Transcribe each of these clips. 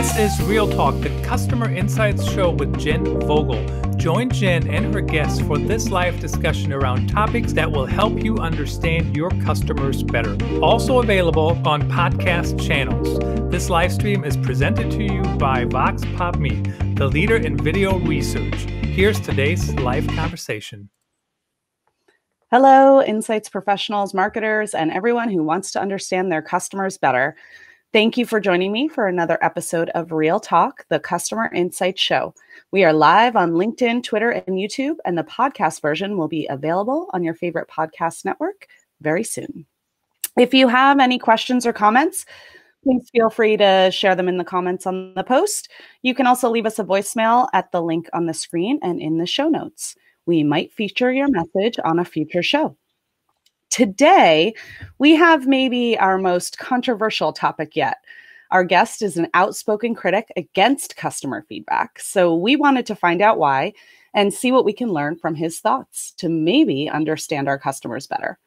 This is Real Talk, the Customer Insights Show with Jenn Vogel. Join Jenn and her guests for this live discussion around topics that will help you understand your customers better. Also available on podcast channels. This live stream is presented to you by VoxPopMe, the leader in video research. Here's today's live conversation. Hello, insights professionals, marketers, and everyone who wants to understand their customers better. Thank you for joining me for another episode of Real Talk, the Customer Insights Show. We are live on LinkedIn, Twitter, and YouTube, and the podcast version will be available on your favorite podcast network very soon. If you have any questions or comments, please feel free to share them in the comments on the post. You can also leave us a voicemail at the link on the screen and in the show notes. We might feature your message on a future show. Today, we have maybe our most controversial topic yet. Our guest is an outspoken critic against customer feedback. So we wanted to find out why and see what we can learn from his thoughts to maybe understand our customers better.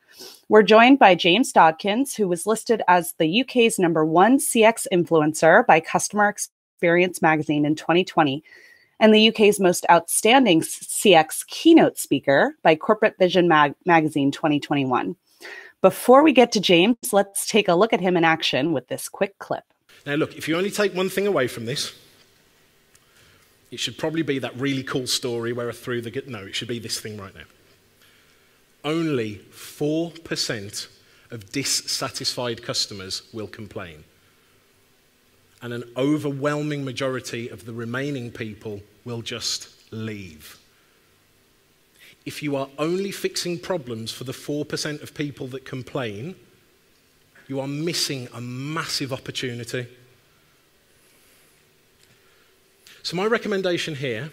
We're joined by James Dodkins, who was listed as the UK's #1 CX influencer by Customer Experience magazine in 2020. And the UK's most outstanding CX keynote speaker by Corporate Vision magazine 2021. Before we get to James, let's take a look at him in action with this quick clip. Now look, if you only take one thing away from this, it should probably be that really cool story where I threw the... No, it should be this thing right now. Only 4% of dissatisfied customers will complain. And an overwhelming majority of the remaining people will just leave. If you are only fixing problems for the 4% of people that complain, you are missing a massive opportunity. So my recommendation here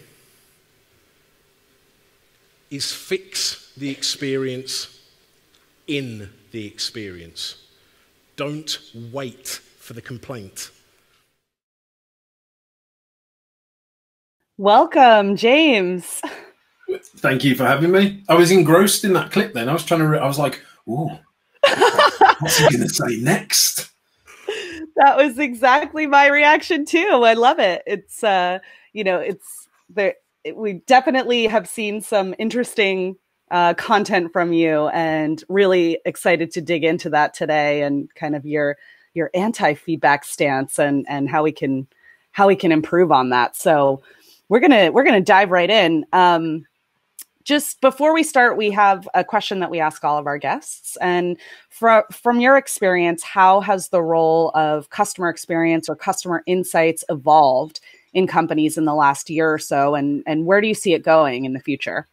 is fix the experience in the experience. Don't wait for the complaint. Welcome, James. Thank you for having me. I was engrossed in that clip then. I was like, ooh, what's he going to say next? That was exactly my reaction too. I love it. It's, we definitely have seen some interesting content from you and really excited to dig into that today and kind of your anti-feedback stance and how we can improve on that. So we're gonna dive right in. Just before we start, we have a question that we ask all of our guests. And from your experience, how has the role of customer experience or customer insights evolved in companies in the last year or so? And where do you see it going in the future?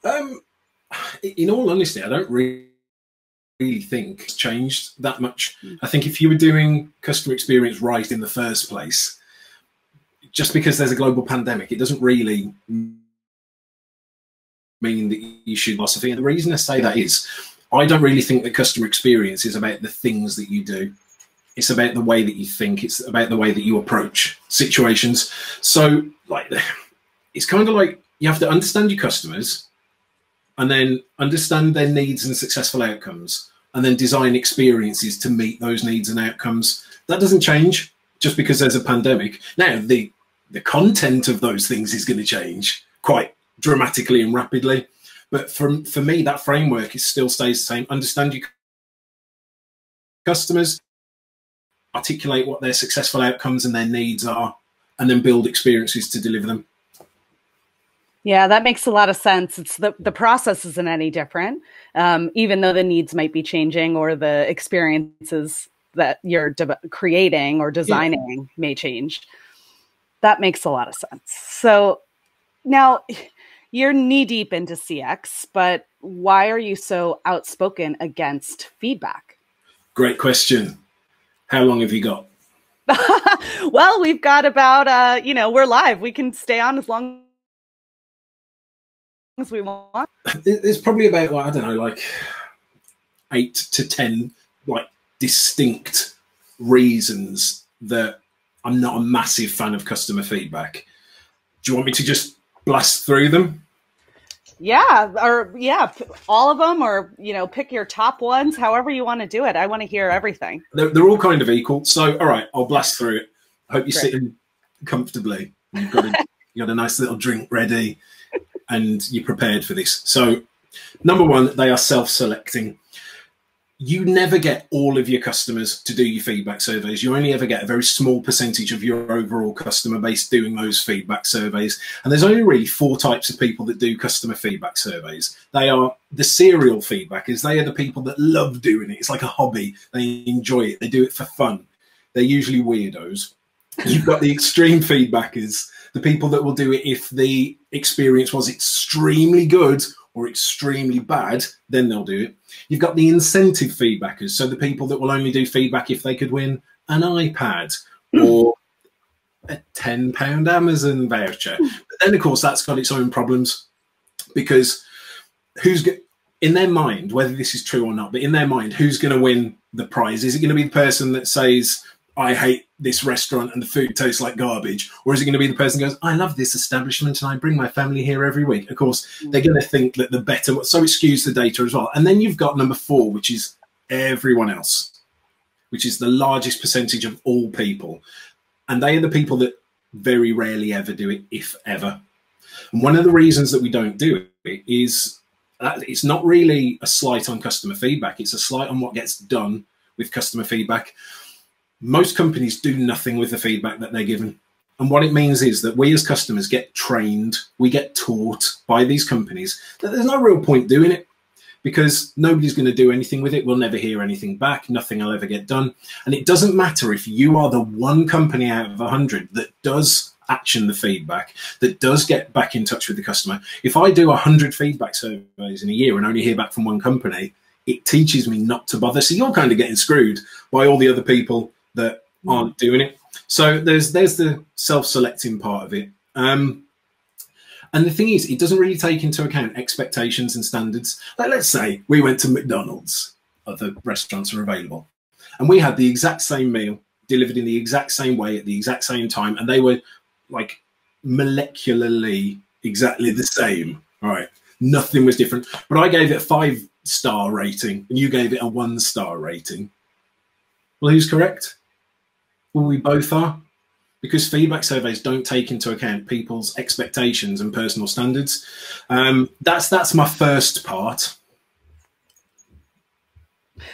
In all honesty, I don't really think it's changed that much. I think if you were doing customer experience right in the first place, just because there's a global pandemic, it doesn't really mean that you should philosophy. And the reason I say that is I don't really think that customer experience is about the things that you do. It's about the way that you think. It's about the way that you approach situations. So like, it's kind of like you have to understand your customers and then understand their needs and successful outcomes and then design experiences to meet those needs and outcomes. That doesn't change just because there's a pandemic. Now, the content of those things is going to change quite dramatically and rapidly. But for me, that framework still stays the same. Understand your customers, articulate what their successful outcomes and their needs are, and then build experiences to deliver them. Yeah, that makes a lot of sense. It's the process isn't any different, even though the needs might be changing or the experiences that you're creating or designing may change. That makes a lot of sense. So now you're knee deep into CX, but why are you so outspoken against feedback? Great question. How long have you got? Well, we've got about, we're live. We can stay on as long as we want. There's probably about, I don't know, like 8 to 10 like distinct reasons that I'm not a massive fan of customer feedback. Do you want me to just blast through them? Yeah, all of them, or pick your top ones, however you want to do it. I want to hear everything. They're all kind of equal. So, all right, I'll blast through it. I hope you're sitting comfortably. You've got a nice little drink ready and you're prepared for this. So number one, they are self-selecting. You never get all of your customers to do your feedback surveys. You only ever get a very small percentage of your overall customer base doing those feedback surveys. And there's only really 4 types of people that do customer feedback surveys. They are the serial feedbackers. They are the people that love doing it. It's like a hobby. They enjoy it. They do it for fun. They're usually weirdos. You've got the extreme feedbackers, the people that will do it if the experience was extremely good or extremely bad, then they'll do it. You've got the incentive feedbackers, so the people that will only do feedback if they could win an iPad or a £10 Amazon voucher. But then, of course, that's got its own problems, because in their mind, whether this is true or not, but in their mind, who's going to win the prize? Is it going to be the person that says, I hate this restaurant and the food tastes like garbage? Or is it going to be the person who goes, I love this establishment and I bring my family here every week? Of course, they're going to think that the better, so it skews the data as well. And then you've got number 4, which is everyone else, which is the largest percentage of all people. And they are the people that very rarely ever do it, if ever. And one of the reasons that we don't do it is that it's not really a slight on customer feedback. It's a slight on what gets done with customer feedback. Most companies do nothing with the feedback that they're given. And what it means is that we as customers get trained, we get taught by these companies that there's no real point doing it, because nobody's going to do anything with it. We'll never hear anything back. Nothing will ever get done. And it doesn't matter if you are the one company out of 100 that does action the feedback, that does get back in touch with the customer. If I do 100 feedback surveys in a year and only hear back from one company, it teaches me not to bother. So you're kind of getting screwed by all the other people that aren't doing it. So there's the self-selecting part of it. And the thing is, it doesn't really take into account expectations and standards. Like, let's say we went to McDonald's, other restaurants are available, and we had the exact same meal delivered in the exact same way at the exact same time, and they were like molecularly exactly the same. All right, nothing was different. But I gave it a 5-star rating and you gave it a 1-star rating. Well, who's correct? Well, we both are, because feedback surveys don't take into account people's expectations and personal standards. That's my first part.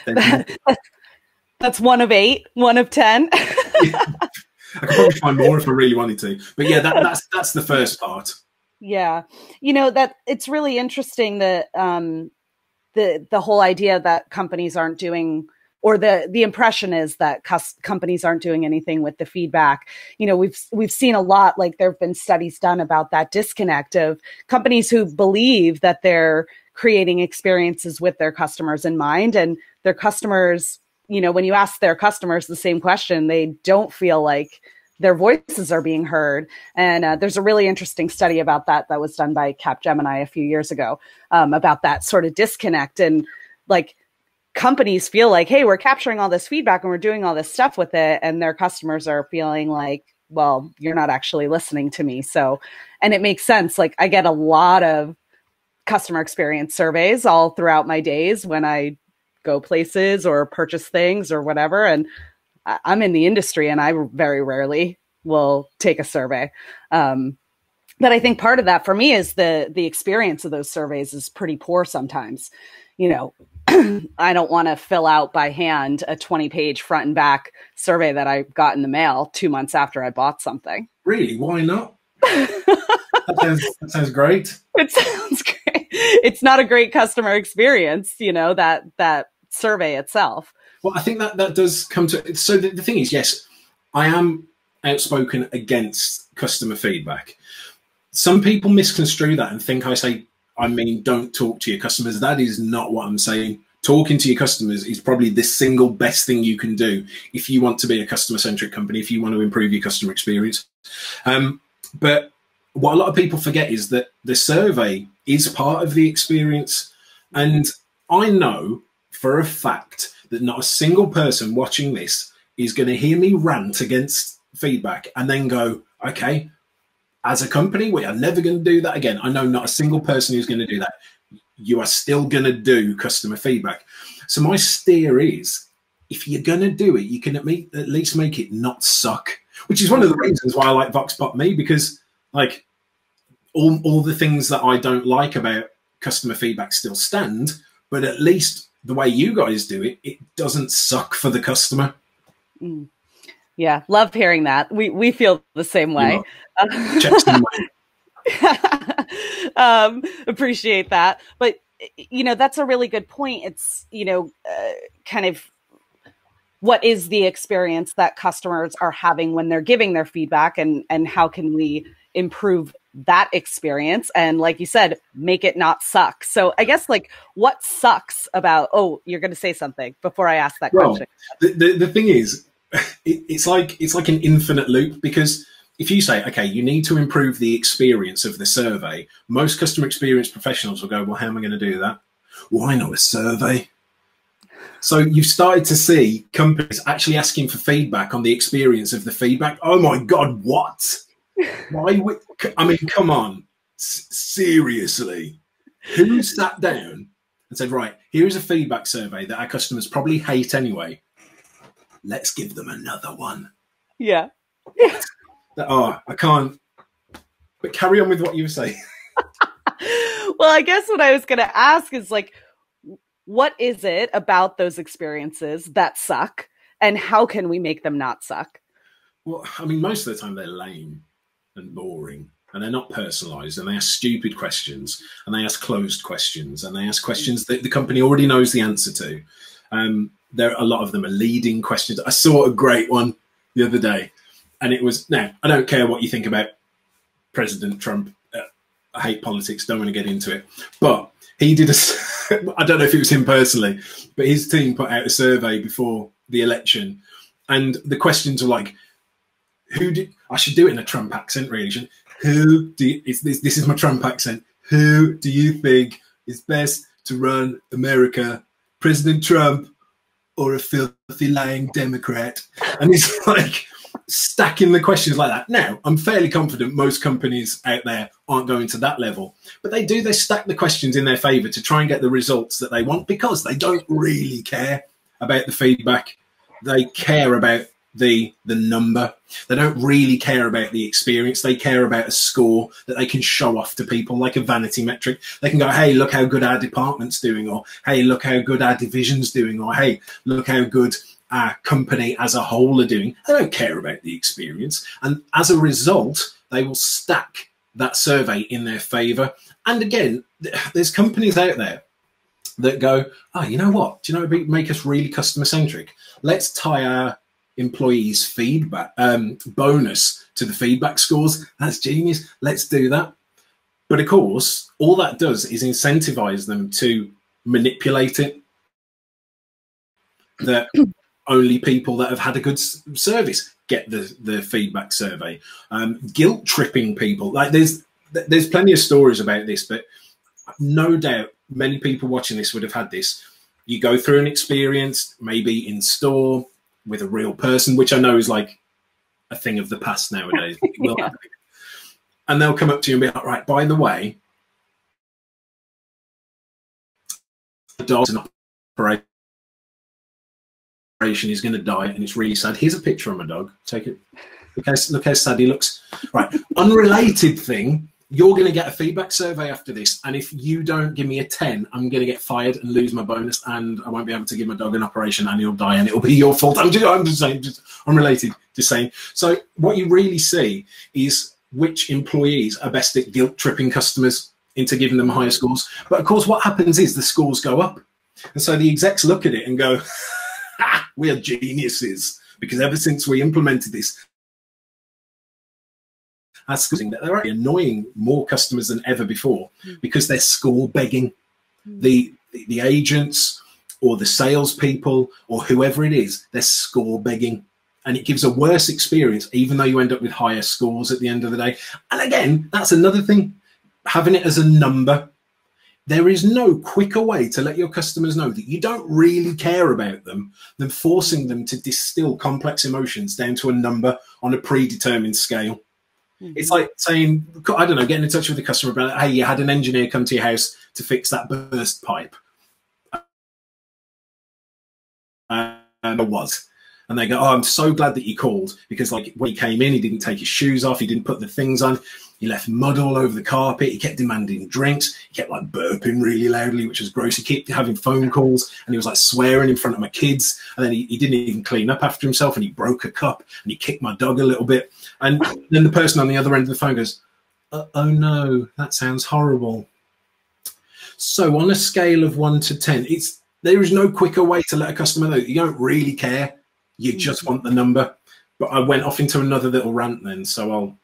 That's 1 of 8, 1 of 10. Yeah. I could probably find more if I really wanted to, but yeah, that's the first part. Yeah, you know, that it's really interesting that the whole idea that companies aren't doing, or the impression is that companies aren't doing anything with the feedback. You know, we've seen a lot, like there have been studies done about that disconnect of companies who believe that they're creating experiences with their customers in mind, and their customers, you know, when you ask their customers the same question, they don't feel like their voices are being heard. And there's a really interesting study about that was done by Capgemini a few years ago, about that sort of disconnect. And like, companies feel like, hey, we're capturing all this feedback and we're doing all this stuff with it, and their customers are feeling like, well, you're not actually listening to me. So, and it makes sense. Like, I get a lot of customer experience surveys all throughout my days when I go places or purchase things or whatever. And I'm in the industry and I very rarely will take a survey. But I think part of that for me is the experience of those surveys is pretty poor sometimes. You know, I don't want to fill out by hand a 20-page front and back survey that I got in the mail 2 months after I bought something. Really? Why not? That sounds great. It sounds great. It's not a great customer experience, you know, that survey itself. Well, I think that does come to, so the thing is, yes, I am outspoken against customer feedback. Some people misconstrue that and think I mean, don't talk to your customers. That is not what I'm saying. Talking to your customers is probably the single best thing you can do if you want to be a customer-centric company, if you want to improve your customer experience. But what a lot of people forget is that the survey is part of the experience. And I know for a fact that not a single person watching this is going to hear me rant against feedback and then go, okay, as a company, we are never going to do that again. I know not a single person who's going to do that. You are still going to do customer feedback. So my steer is, if you're going to do it, you can at least make it not suck. which is one of the reasons why I like Vox Pop Me, because like all the things that I don't like about customer feedback still stand, but at least the way you guys do it, it doesn't suck for the customer. Mm. Yeah, love hearing that. We feel the same way. Appreciate that. But, you know, that's a really good point. It's, you know, kind of what is the experience that customers are having when they're giving their feedback, and how can we improve that experience? And like you said, make it not suck. So I guess, like, what sucks about, oh, you're going to say something before I ask that question. The thing is, it's like an infinite loop, because if you say, okay, you need to improve the experience of the survey, most customer experience professionals will go, well, how am I going to do that? Well, I know a survey. So you've started to see companies actually asking for feedback on the experience of the feedback. Oh my God, what? Why would, I mean, come on, seriously. Who sat down and said, right, here is a feedback survey that our customers probably hate anyway. Let's give them another one. Yeah. Oh, I can't. But carry on with what you were saying. Well, I guess what I was going to ask is, like, what is it about those experiences that suck, and how can we make them not suck? Well, I mean, most of the time they're lame and boring, and they're not personalized, and they ask stupid questions, and they ask closed questions, and they ask questions that the company already knows the answer to. A lot of them are leading questions. I saw a great one the other day, and it was, now, I don't care what you think about President Trump. I hate politics, don't want to get into it. But he did I don't know if it was him personally, but his team put out a survey before the election, and the questions were like, I should do it in a Trump accent, really. This is my Trump accent. Who do you think is best to run America, President Trump or a filthy lying Democrat? And it's like stacking the questions like that. Now, I'm fairly confident most companies out there aren't going to that level, but they stack the questions in their favor to try and get the results that they want, because they don't really care about the feedback. They care about the number. They don't really care about the experience. They care about a score that they can show off to people, like a vanity metric. They can go, hey, look how good our department's doing, or hey, look how good our division's doing, or hey, look how good our company as a whole are doing. They don't care about the experience, and as a result they will stack that survey in their favor. And again, there's companies out there that go, oh, you know what, do you know what would make us really customer centric? Let's tie our employees' feedback bonus to the feedback scores. That's genius. Let's do that. But of course, all that does is incentivize them to manipulate it, that only people that have had a good service get the feedback survey. Guilt tripping people. Like there's plenty of stories about this, but no doubt many people watching this would have had this. You go through an experience, maybe in store with a real person, which I know is like a thing of the past nowadays. Yeah. And they'll come up to you and be like, right, by the way, the dog's an operation, is going to die, and it's really sad. Here's a picture of my dog. Take it. Look how sad he looks. Right, unrelated thing. You're going to get a feedback survey after this, and if you don't give me a 10, I'm going to get fired and lose my bonus, and I won't be able to give my dog an operation, and he'll die, and it'll be your fault. I'm just saying, unrelated, just saying. So what you really see is which employees are best at guilt-tripping customers into giving them higher scores. But of course, what happens is the scores go up, and so the execs look at it and go, we are geniuses, because ever since we implemented this, that they're actually annoying more customers than ever before, because they're score begging. The agents or the salespeople or whoever it is, they're score begging, and it gives a worse experience, even though you end up with higher scores at the end of the day. And again, that's another thing, having it as a number. There is no quicker way to let your customers know that you don't really care about them than forcing them to distill complex emotions down to a number on a predetermined scale. It's like saying, I don't know, getting in touch with the customer about, hey, you had an engineer come to your house to fix that burst pipe. It was. And they go, oh, I'm so glad that you called, because like when he came in, he didn't take his shoes off. He didn't put the things on. He left mud all over the carpet. He kept demanding drinks. He kept like burping really loudly, which was gross. He kept having phone calls, and he was like swearing in front of my kids. And then he didn't even clean up after himself, and he broke a cup, and he kicked my dog a little bit. And then the person on the other end of the phone goes, oh no, that sounds horrible. So on a scale of 1 to 10, there is no quicker way to let a customer know that you don't really care. You just want the number. But I went off into another little rant then, so I'll...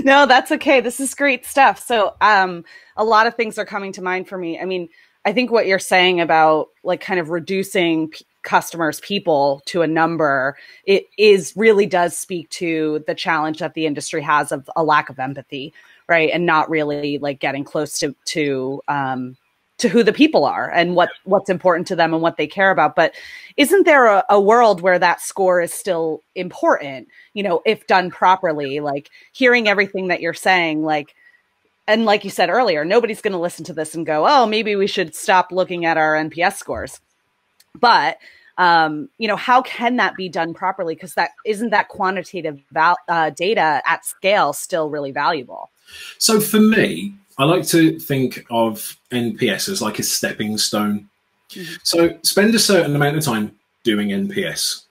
No, that's okay. This is great stuff. So a lot of things are coming to mind for me. I mean, I think what you're saying about like kind of reducing customers, people to a number, it really does speak to the challenge that the industry has of a lack of empathy, right? And not really like getting close to who the people are and what's important to them and what they care about. But isn't there a world where that score is still important, you know, if done properly? Like hearing everything that you're saying, like, and like you said earlier, nobody's going to listen to this and go, oh, maybe we should stop looking at our NPS scores. But, you know, how can that be done properly? Because isn't that quantitative data at scale still really valuable? So for me, I like to think of NPS as like a stepping stone. Mm-hmm. So spend a certain amount of time doing NPS,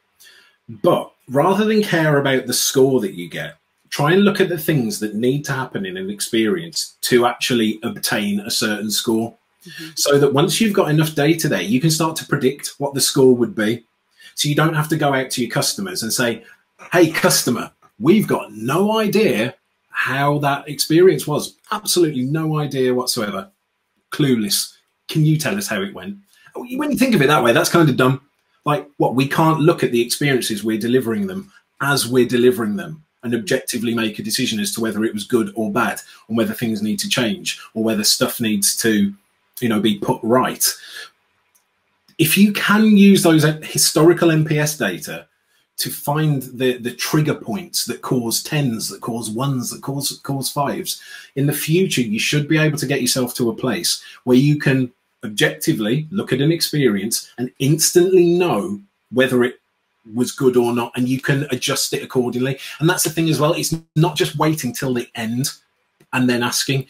but rather than care about the score that you get, try and look at the things that need to happen in an experience to actually obtain a certain score. Mm-hmm. So that once you've got enough data there, you can start to predict what the score would be. So you don't have to go out to your customers and say, hey, customer, we've got no idea how that experience was. Absolutely no idea whatsoever. Clueless. Can you tell us how it went? When you think of it that way, that's kind of dumb. Like, what? We can't look at the experiences we're delivering them as we're delivering them and objectively make a decision as to whether it was good or bad, or whether things need to change, or whether stuff needs to, you know, be put right. If you can use those historical NPS data to find the trigger points that cause 10s, that cause 1s, that cause 5s, in the future, you should be able to get yourself to a place where you can objectively look at an experience and instantly know whether it was good or not, and you can adjust it accordingly. And that's the thing as well. It's not just waiting till the end and then asking.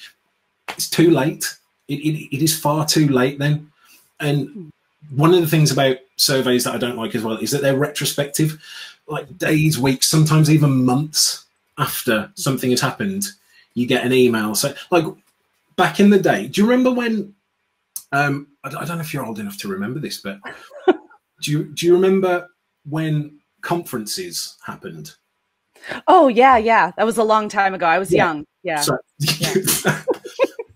It's too late. It is far too late then. And one of the things about surveys that I don't like as well is that they're retrospective, like days, weeks, sometimes even months after something has happened, you get an email. So like back in the day, do you remember when, I don't know if you're old enough to remember this, but do you remember when conferences happened? Oh yeah. That was a long time ago. I was young. Yeah. So,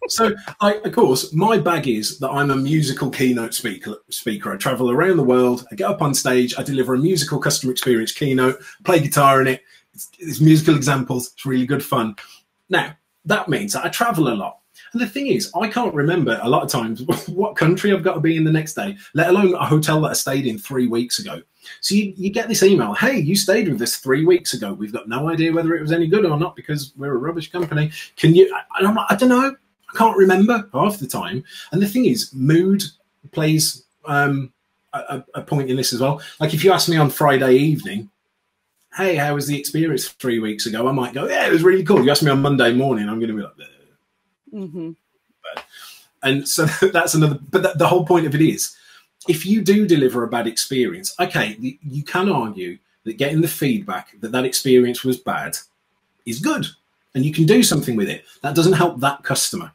So, of course, my bag is that I'm a musical keynote speaker. I travel around the world. I get up on stage. I deliver a musical customer experience keynote, play guitar in it. It's musical examples. It's really good fun. Now, that means that I travel a lot. And the thing is, I can't remember a lot of times what country I've got to be in the next day, let alone a hotel that I stayed in 3 weeks ago. So you get this email, hey, you stayed with us 3 weeks ago. We've got no idea whether it was any good or not because we're a rubbish company. Can you, and I'm like, I don't know. I can't remember half the time. And the thing is, mood plays a point in this as well. Like if you ask me on Friday evening, hey, how was the experience 3 weeks ago? I might go, yeah, it was really cool. You ask me on Monday morning, I'm going to be like, mm-hmm. And so that's another, but the whole point of it is, if you do deliver a bad experience, okay, you can argue that getting the feedback that experience was bad is good, and you can do something with it. That doesn't help that customer.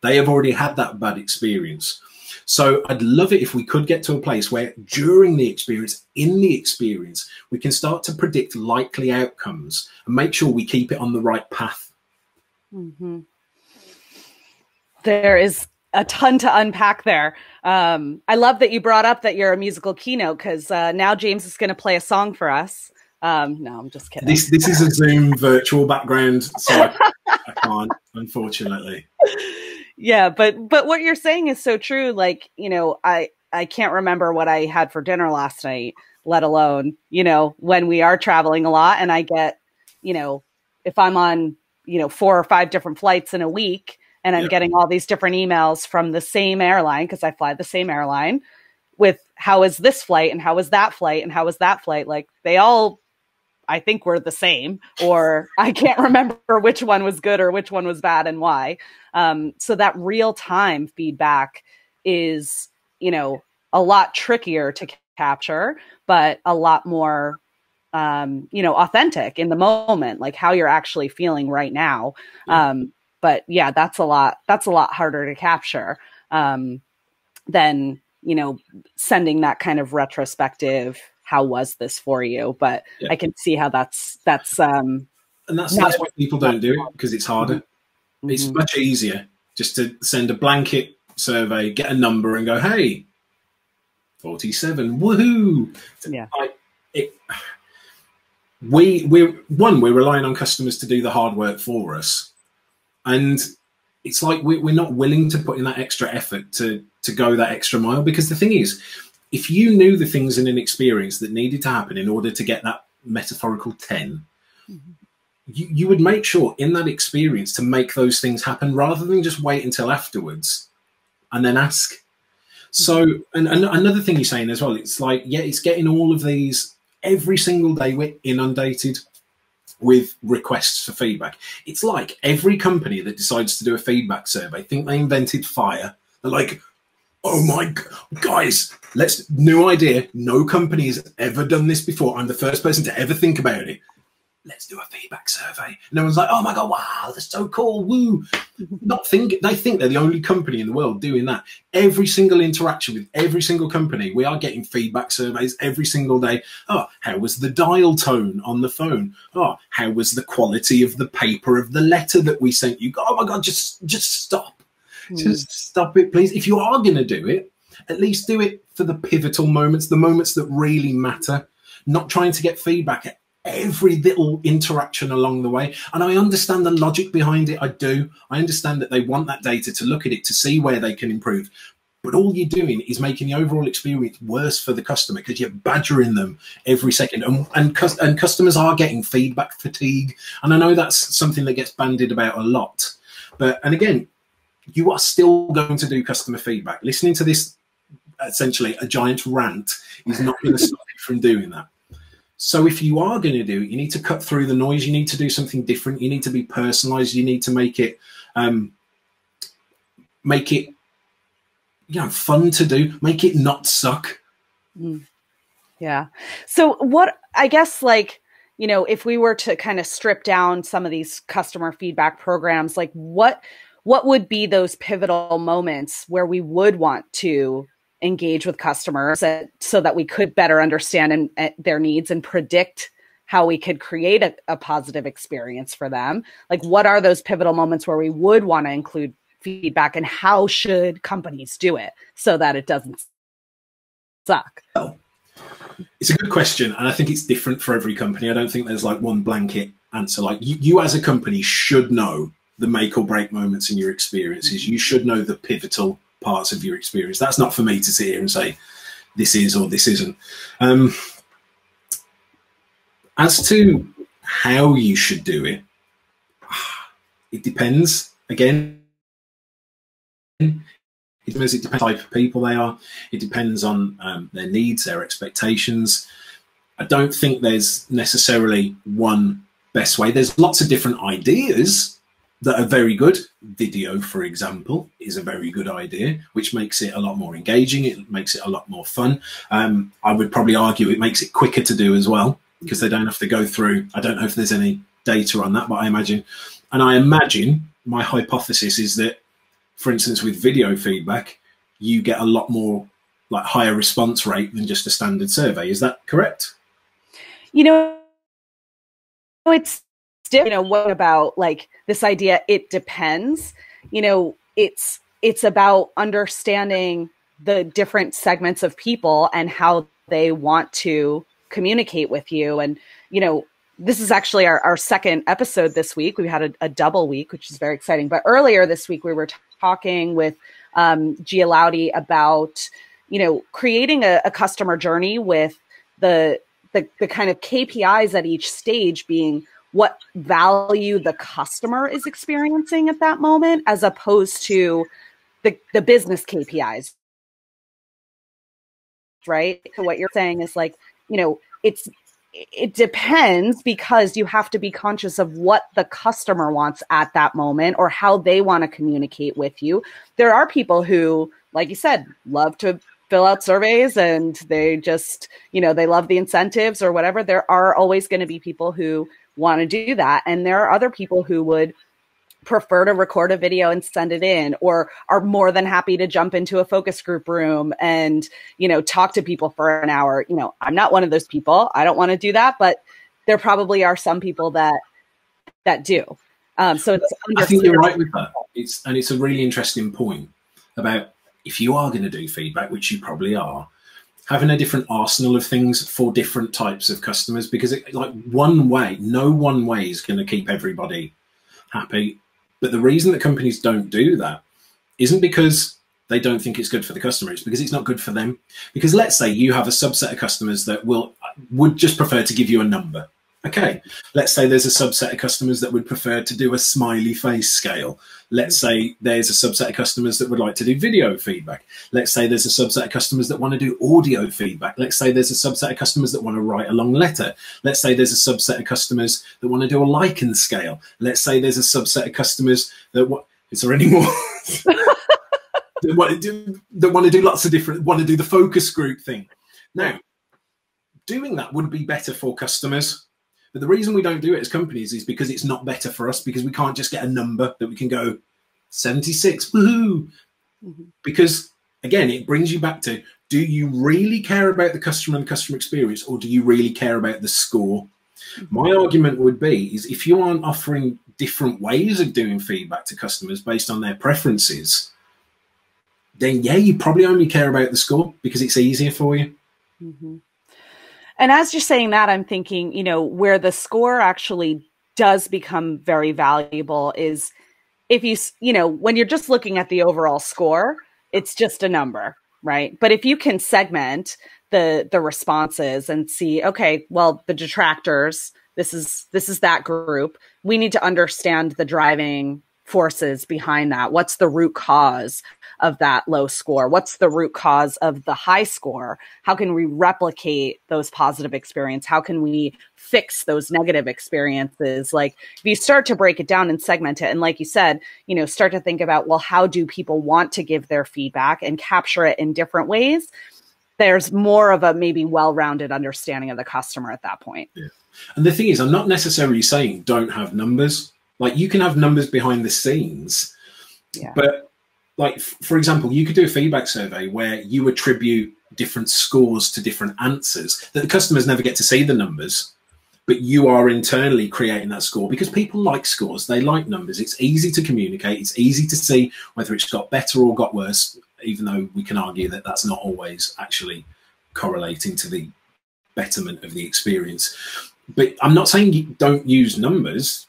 They have already had that bad experience. So I'd love it if we could get to a place where during the experience, in the experience, we can start to predict likely outcomes and make sure we keep it on the right path. Mm-hmm. There is a ton to unpack there. I love that you brought up that you're a musical keynote, because now James is going to play a song for us. No, I'm just kidding. This is a Zoom virtual background, so I can't, unfortunately. Yeah, but what you're saying is so true. Like, you know, I can't remember what I had for dinner last night, let alone, you know, when we are traveling a lot and I get, you know, if I'm on, you know, 4 or 5 different flights in a week and I'm getting all these different emails from the same airline, because I fly the same airline, with how is this flight and how is that flight and how is that flight? Like they all, I think, were the same, or I can't remember which one was good or which one was bad and why. So that real time feedback is, you know, a lot trickier to capture, but a lot more, you know, authentic in the moment, like how you're actually feeling right now. But yeah, that's a lot harder to capture than, you know, sending that kind of retrospective, how was this for you? But I can see how that's and that's why people don't do it, because it's harder. Mm-hmm. It's much easier just to send a blanket survey, get a number and go, hey, 47, woohoo. Yeah. We're relying on customers to do the hard work for us. And it's like we're not willing to put in that extra effort to go that extra mile, because the thing is, if you knew the things in an experience that needed to happen in order to get that metaphorical 10, you would make sure in that experience to make those things happen rather than just wait until afterwards and then ask. So, and another thing you're saying as well, it's like, yeah, it's getting all of these every single day. We're inundated with requests for feedback. It's like every company that decides to do a feedback survey think they invented fire. They're like, oh my guys, new idea. No company has ever done this before. I'm the first person to ever think about it. Let's do a feedback survey. And everyone's like, oh my God, wow, that's so cool. Woo. They think they're the only company in the world doing that. Every single interaction with every single company, we are getting feedback surveys every single day. Oh, how was the dial tone on the phone? Oh, how was the quality of the paper of the letter that we sent you? Oh my God, just stop. Just stop it, please. If you are going to do it, at least do it for the pivotal moments, the moments that really matter, not trying to get feedback at every little interaction along the way. And I understand the logic behind it. I do. I understand that they want that data to look at it, to see where they can improve. But all you're doing is making the overall experience worse for the customer, because you're badgering them every second. And customers are getting feedback fatigue. And I know that's something that gets bandied about a lot. And again, you are still going to do customer feedback. Listening to this, essentially a giant rant, is not going to stop you from doing that. So if you are going to do it, you need to cut through the noise. You need to do something different. You need to be personalized. You need to make it, you know, fun to do. Make it not suck. Yeah. So what, I guess, like, you know, if we were to kind of strip down some of these customer feedback programs, like what would be those pivotal moments where we would want to engage with customers so that we could better understand their needs and predict how we could create a positive experience for them? Like, what are those pivotal moments where we would want to include feedback, and how should companies do it so that it doesn't suck? Well, it's a good question. And I think it's different for every company. I don't think there's like one blanket answer. Like you as a company should know the make or break moments in your experiences. You should know the pivotal parts of your experience. That's not for me to sit here and say this is or this isn't. As to how you should do it, it depends. Again, it depends on the type of people they are. It depends on their needs, their expectations. I don't think there's necessarily one best way. There's lots of different ideas that are very good. Video, for example, is a very good idea, which makes it a lot more engaging. It makes it a lot more fun. I would probably argue it makes it quicker to do as well, because they don't have to go through. I don't know if there's any data on that, but I imagine my hypothesis is that, for instance, with video feedback, you get a lot more, like, higher response rate than just a standard survey. Is that correct? You know, it's, you know, what about like this idea, it depends, you know, it's about understanding the different segments of people and how they want to communicate with you. And, you know, this is actually our second episode this week. We had a double week, which is very exciting. But earlier this week, we were talking with Gia Laudy about, you know, creating a customer journey with the kind of KPIs at each stage being what value the customer is experiencing at that moment, as opposed to the business KPIs. right? So what you're saying is like, it depends, because you have to be conscious of what the customer wants at that moment or how they want to communicate with you. There are people who, like you said, love to fill out surveys and they just, they love the incentives or whatever. There are always going to be people who want to do that. And there are other people who would prefer to record a video and send it in, or are more than happy to jump into a focus group room and, talk to people for an hour. I'm not one of those people. I don't want to do that, but there probably are some people that do. So it's I think you're right with that. It's a really interesting point about, if you are going to do feedback, which you probably are, having a different arsenal of things for different types of customers, because no one way is going to keep everybody happy. But the reason that companies don't do that isn't because they don't think it's good for the customer. It's because it's not good for them. Because let's say you have a subset of customers that would just prefer to give you a number. Okay, let's say there's a subset of customers that would prefer to do a smiley face scale. Let's say there's a subset of customers that would like to do video feedback. Let's say there's a subset of customers that want to do audio feedback. Let's say there's a subset of customers that want to write a long letter. Let's say there's a subset of customers that want to do a Likert scale. Let's say there's a subset of customers that is there any more? that want to do lots of different, want to do the focus group thing. Now, doing that would be better for customers. But the reason we don't do it as companies is because it's not better for us, because we can't just get a number that we can go 76, woohoo. Mm-hmm. Because again, it brings you back to, do you really care about the customer and customer experience, or do you really care about the score? Mm-hmm. My argument would be, is if you aren't offering different ways of doing feedback to customers based on their preferences, then yeah, you probably only care about the score because it's easier for you. Mm-hmm. And as you're saying that, I'm thinking, where the score actually does become very valuable is if when you're just looking at the overall score, it's just a number, right? But if you can segment the responses and see, okay, well, the detractors, this is that group. We need to understand the driving forces behind that. What's the root cause of that low score? What's the root cause of the high score? How can we replicate those positive experiences? How can we fix those negative experiences? Like, if you start to break it down and segment it, and like you said, start to think about, well, how do people want to give their feedback and capture it in different ways? There's more of a maybe well-rounded understanding of the customer at that point. Yeah. And the thing is, I'm not necessarily saying don't have numbers. Like, you can have numbers behind the scenes, but like, for example, you could do a feedback survey where you attribute different scores to different answers that the customers never get to see the numbers, but you are internally creating that score because people like scores. They like numbers. It's easy to communicate. It's easy to see whether it's got better or got worse, even though we can argue that that's not always actually correlating to the betterment of the experience. But I'm not saying you don't use numbers.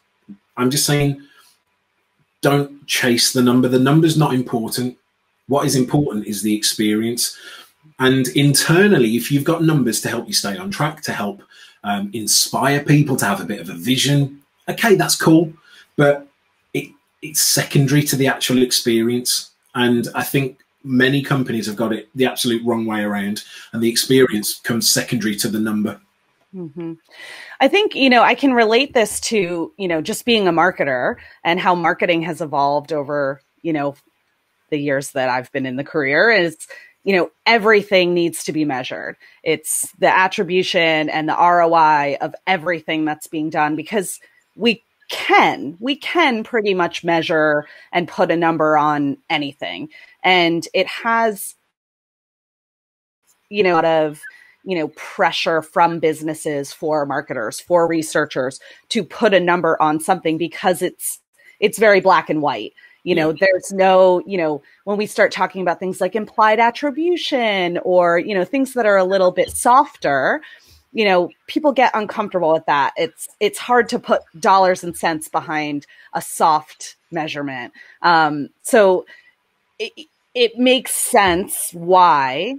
I'm just saying, don't chase the number. The number's not important. What is important is the experience. And internally, if you've got numbers to help you stay on track, to help inspire people to have a bit of a vision, okay, that's cool. But it's secondary to the actual experience. And I think many companies have got it the absolute wrong way around. And the experience comes secondary to the number. Mm-hmm. I think, I can relate this to, just being a marketer and how marketing has evolved over, the years that I've been in the career is, everything needs to be measured. It's the attribution and the ROI of everything that's being done, because we can pretty much measure and put a number on anything. And it has, a lot of, pressure from businesses for marketers, for researchers to put a number on something because it's very black and white. There's no, when we start talking about things like implied attribution or, things that are a little bit softer, people get uncomfortable with that. It's hard to put dollars and cents behind a soft measurement. So it makes sense why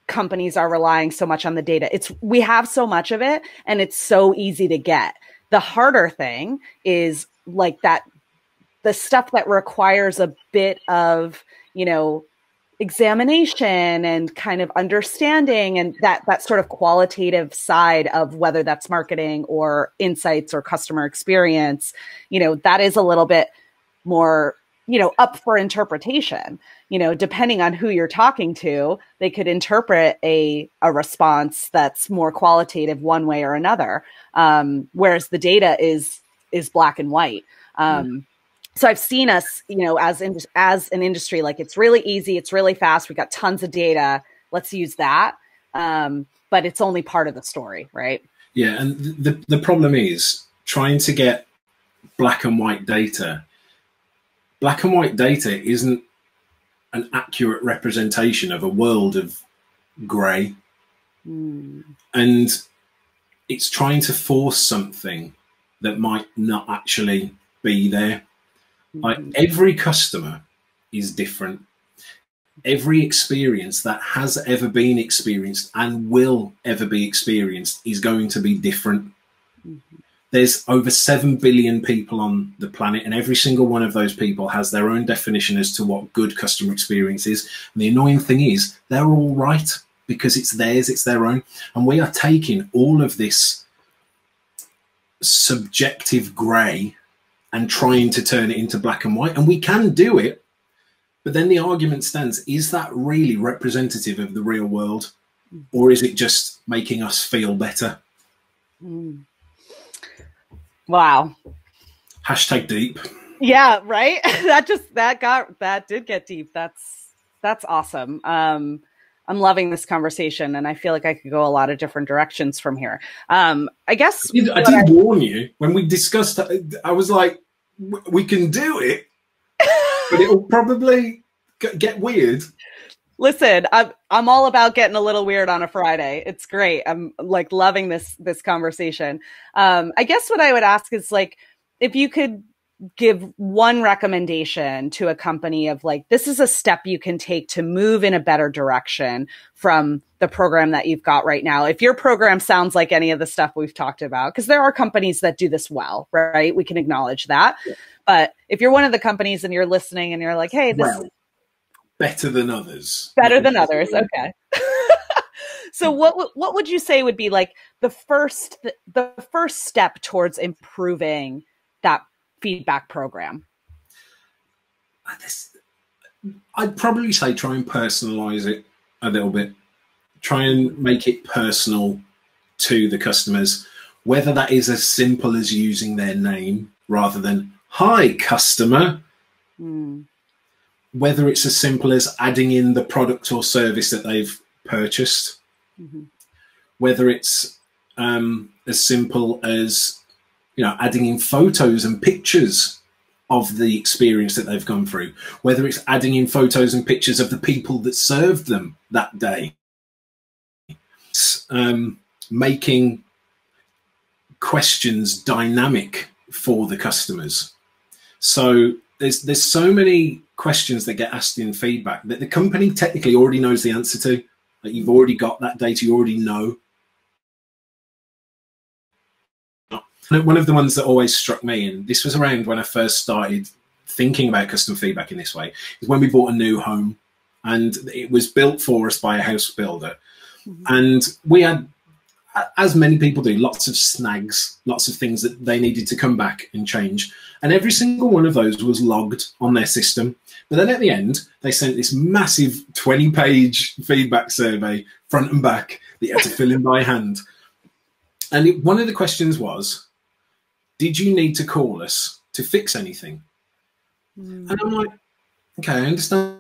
companies are relying so much on the data. We have so much of it and it's so easy to get. The harder thing is like that, the stuff that requires a bit of, examination and kind of understanding, and that sort of qualitative side of whether that's marketing or insights or customer experience, that is a little bit more, up for interpretation. Depending on who you're talking to, they could interpret a response that's more qualitative one way or another. Whereas the data is black and white. So I've seen us, as an industry, like, it's really easy, it's really fast, we've got tons of data, let's use that. But it's only part of the story, right? Yeah, and the problem is trying to get black and white data. Black and white data isn't an accurate representation of a world of grey. And it's trying to force something that might not actually be there. Like, every customer is different. Every experience that has ever been experienced and will ever be experienced is going to be different. There's over 7 billion people on the planet, and every single one of those people has their own definition as to what good customer experience is. And the annoying thing is, they're all right because it's theirs, it's their own. And we are taking all of this subjective grey and trying to turn it into black and white. And we can do it, but then the argument stands, is that really representative of the real world? Or is it just making us feel better? Wow. Hashtag deep. Yeah, right. that did get deep. That's awesome. I'm loving this conversation, and I feel like I could go a lot of different directions from here. I guess I did warn you when we discussed. I was like, we can do it, but it will probably get weird. Listen, I'm all about getting a little weird on a Friday. It's great. I'm like loving this conversation. I guess what I would ask is, like, if you could give one recommendation to a company of, like, this is a step you can take to move in a better direction from the program that you've got right now. If your program sounds like any of the stuff we've talked about, because there are companies that do this well, right? We can acknowledge that. Yeah. But if you're one of the companies and you're listening and you're like, hey, this is better than others. Better than others. Okay. So what would you say would be, like, the first step towards improving that feedback program? I'd probably say try and personalize it a little bit. Try and make it personal to the customers, whether that is as simple as using their name rather than, hi, customer. Whether it's as simple as adding in the product or service that they've purchased, whether it's as simple as, adding in photos and pictures of the experience that they've gone through, whether it's adding in photos and pictures of the people that served them that day, making questions dynamic for the customers. So there's so many questions that get asked in feedback that the company technically already knows the answer to. Like, you've already got that data, you already know. One of the ones that always struck me, and this was around when I first started thinking about customer feedback in this way, is when we bought a new home, and it was built for us by a house builder. And we had, as many people do, lots of snags, lots of things that they needed to come back and change. And every single one of those was logged on their system. But then at the end, they sent this massive 20-page feedback survey, front and back, that you had to fill in by hand. And one of the questions was, did you need to call us to fix anything? And I'm like, okay, I understand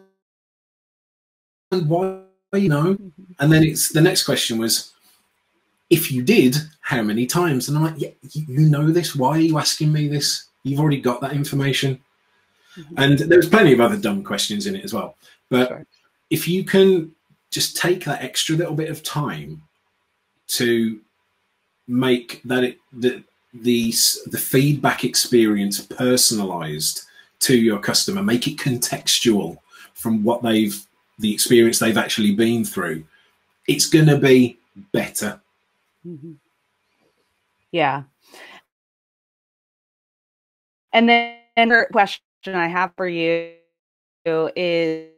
why, And then the next question was, if you did, how many times? And I'm like, yeah, you know this. Why are you asking me this? You've already got that information. And there's plenty of other dumb questions in it as well. But if you can just take that extra little bit of time to make that the feedback experience personalized to your customer, make it contextual from what the experience they've actually been through, it's going to be better. Yeah. And then another question I have for you is,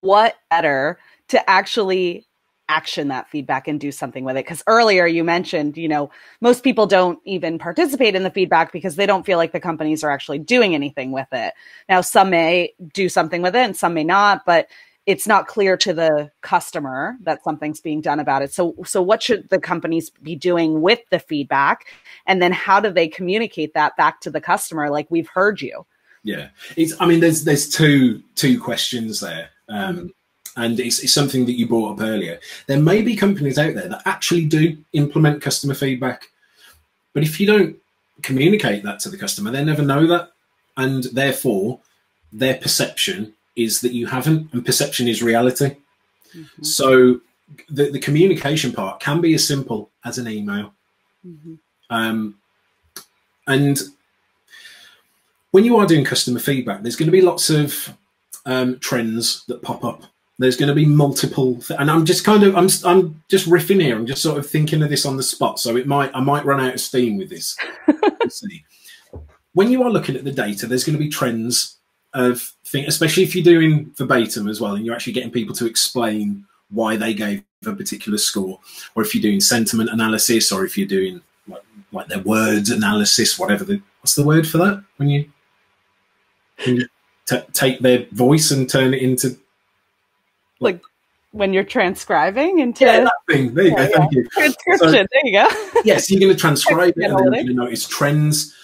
what better to actually action that feedback and do something with it? Because earlier you mentioned, most people don't even participate in the feedback because they don't feel like the companies are actually doing anything with it. Now, some may do something with it and some may not, but it's not clear to the customer that something's being done about it. So what should the companies be doing with the feedback? And then how do they communicate that back to the customer? Like, we've heard you. Yeah, there's two questions there. And it's something that you brought up earlier. There may be companies out there that actually do implement customer feedback, but if you don't communicate that to the customer, they never know that. And therefore, their perception is that you haven't, and perception is reality. Mm-hmm. So the communication part can be as simple as an email. Mm-hmm. And when you are doing customer feedback, there's going to be lots of trends that pop up. There's going to be multiple, and I'm just riffing here. I'm just sort of thinking of this on the spot, so I might run out of steam with this. See. When you are looking at the data, there's going to be trends of things, especially if you're doing verbatim as well, and you're actually getting people to explain why they gave a particular score, or if you're doing sentiment analysis, or if you're doing like their words analysis, whatever what's the word for that? When you take their voice and turn it into like when you're transcribing into that thing. There you go. Thank you. Transcription. So, there you go. Yes, you're going to transcribe it, and then you're going to notice trends.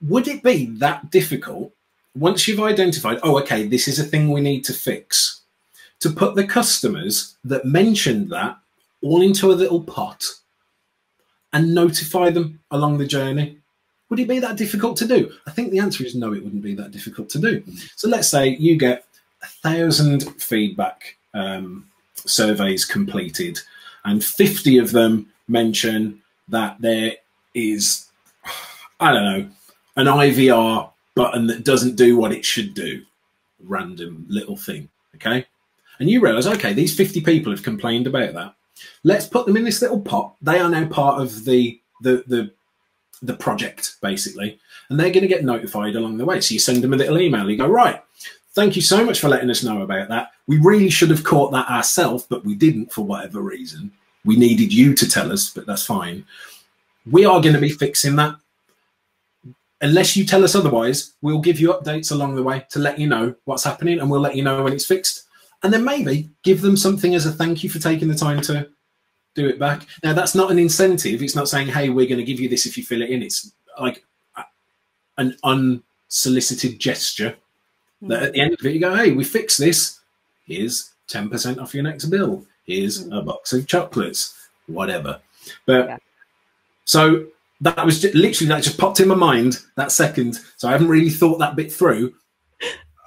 Would it be that difficult once you've identified, oh, okay, this is a thing we need to fix, to put the customers that mentioned that all into a little pot and notify them along the journey? Would it be that difficult to do? I think the answer is no, it wouldn't be that difficult to do. So let's say you get 1,000 feedback surveys completed, and 50 of them mention that there is, I don't know, an IVR button that doesn't do what it should do. Random little thing, okay? And you realize, okay, these 50 people have complained about that. Let's put them in this little pot. They are now part of the project, basically, and they're going to get notified along the way. So you send them a little email. You go, right, thank you so much for letting us know about that. We really should have caught that ourselves, but we didn't for whatever reason. We needed you to tell us, but that's fine. We are going to be fixing that. Unless you tell us otherwise, we'll give you updates along the way to let you know what's happening, and we'll let you know when it's fixed. And then maybe give them something as a thank you for taking the time to do it back. Now, that's not an incentive. It's not saying, hey, we're going to give you this if you fill it in. It's like an unsolicited gesture that at the end of it, you go, hey, we fixed this. Here's 10% off your next bill. Here's a box of chocolates, whatever. But yeah. So that was literally, that just popped in my mind that second. So I haven't really thought that bit through.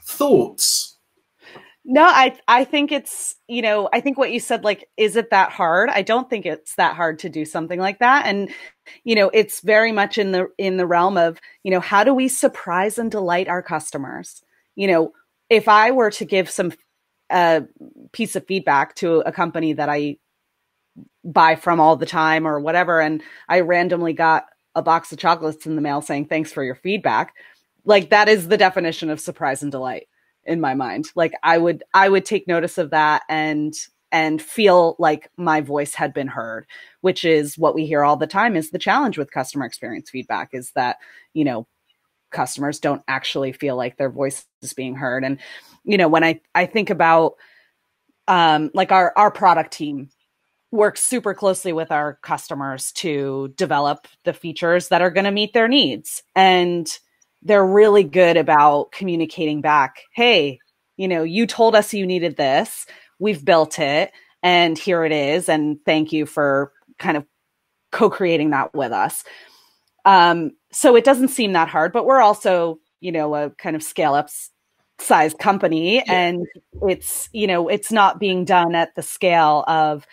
Thoughts? No, I think it's, I think what you said, like, is it that hard? I don't think it's that hard to do something like that. And, it's very much in the realm of, how do we surprise and delight our customers? If I were to give some piece of feedback to a company that I buy from all the time or whatever, and I randomly got a box of chocolates in the mail saying, thanks for your feedback. Like, that is the definition of surprise and delight in my mind. Like, I would take notice of that and feel like my voice had been heard, which is what we hear all the time is the challenge with customer experience feedback, is that, customers don't actually feel like their voice is being heard. And, when I think about, like our product team works super closely with our customers to develop the features that are going to meet their needs. And they're really good about communicating back, hey, you told us you needed this, we've built it, and here it is, and thank you for kind of co-creating that with us. So it doesn't seem that hard, but we're also, a kind of scale-up size company, and it's not being done at the scale of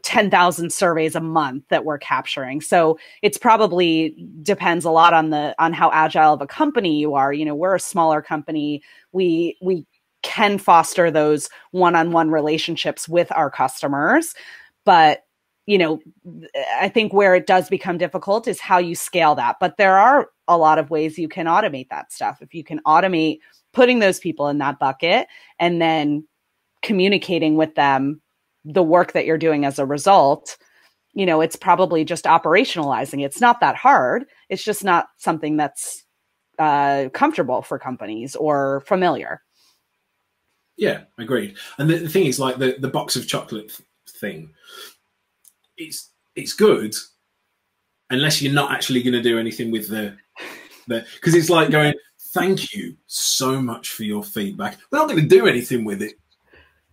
10,000 surveys a month that we're capturing. So it's probably depends a lot on how agile of a company you are. We're a smaller company. We can foster those one-on-one relationships with our customers, but I think where it does become difficult is how you scale that. But there are a lot of ways you can automate that stuff. If you can automate putting those people in that bucket and then communicating with them the work that you're doing as a result, it's probably just operationalizing. It's not that hard. It's just not something that's comfortable for companies or familiar. Yeah, agreed. And the thing is, like the box of chocolate thing, it's good unless you're not actually going to do anything with the because it's like going, thank you so much for your feedback. We're not going to do anything with it,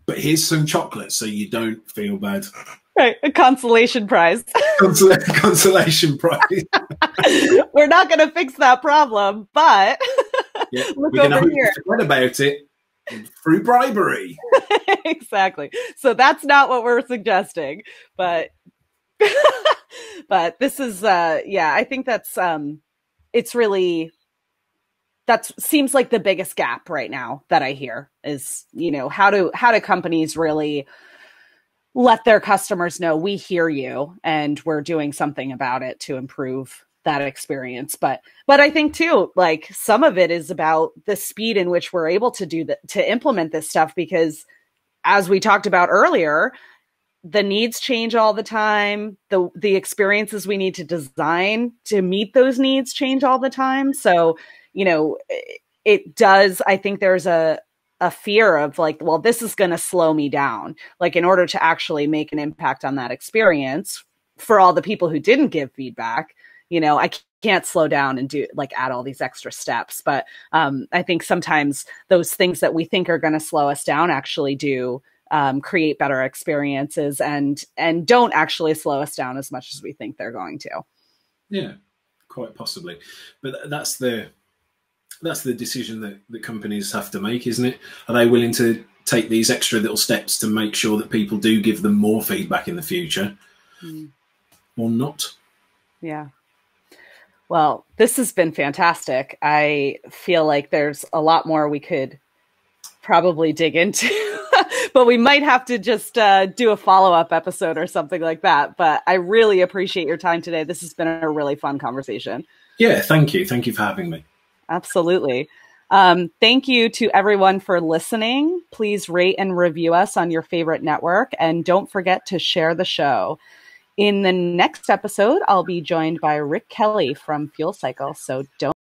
but here's some chocolate so you don't feel bad. Right, a consolation prize. Consolation prize. We're not going to fix that problem, but look we're over here. Forget about it through bribery. Exactly. So that's not what we're suggesting, but but this is I think that's it's really, that seems like the biggest gap right now that I hear is, how do companies really let their customers know we hear you and we're doing something about it to improve that experience. But I think too, like some of it is about the speed in which we're able to to implement this stuff, because as we talked about earlier, the needs change all the time. The experiences we need to design to meet those needs change all the time. So, it does, I think there's a fear of like, well, this is going to slow me down. Like in order to actually make an impact on that experience for all the people who didn't give feedback, I can't slow down and add all these extra steps. But I think sometimes those things that we think are going to slow us down actually do create better experiences and don't actually slow us down as much as we think they're going to. Yeah, quite possibly. But that's the decision that companies have to make, isn't it? Are they willing to take these extra little steps to make sure that people do give them more feedback in the future or not? Yeah. Well, this has been fantastic. I feel like there's a lot more we could probably dig into, but we might have to just do a follow-up episode or something like that. But I really appreciate your time today. This has been a really fun conversation. Yeah, thank you. Thank you for having me. Absolutely. Thank you to everyone for listening. Please rate and review us on your favorite network, and don't forget to share the show. In the next episode, I'll be joined by Rick Kelly from Fuel Cycle, so don't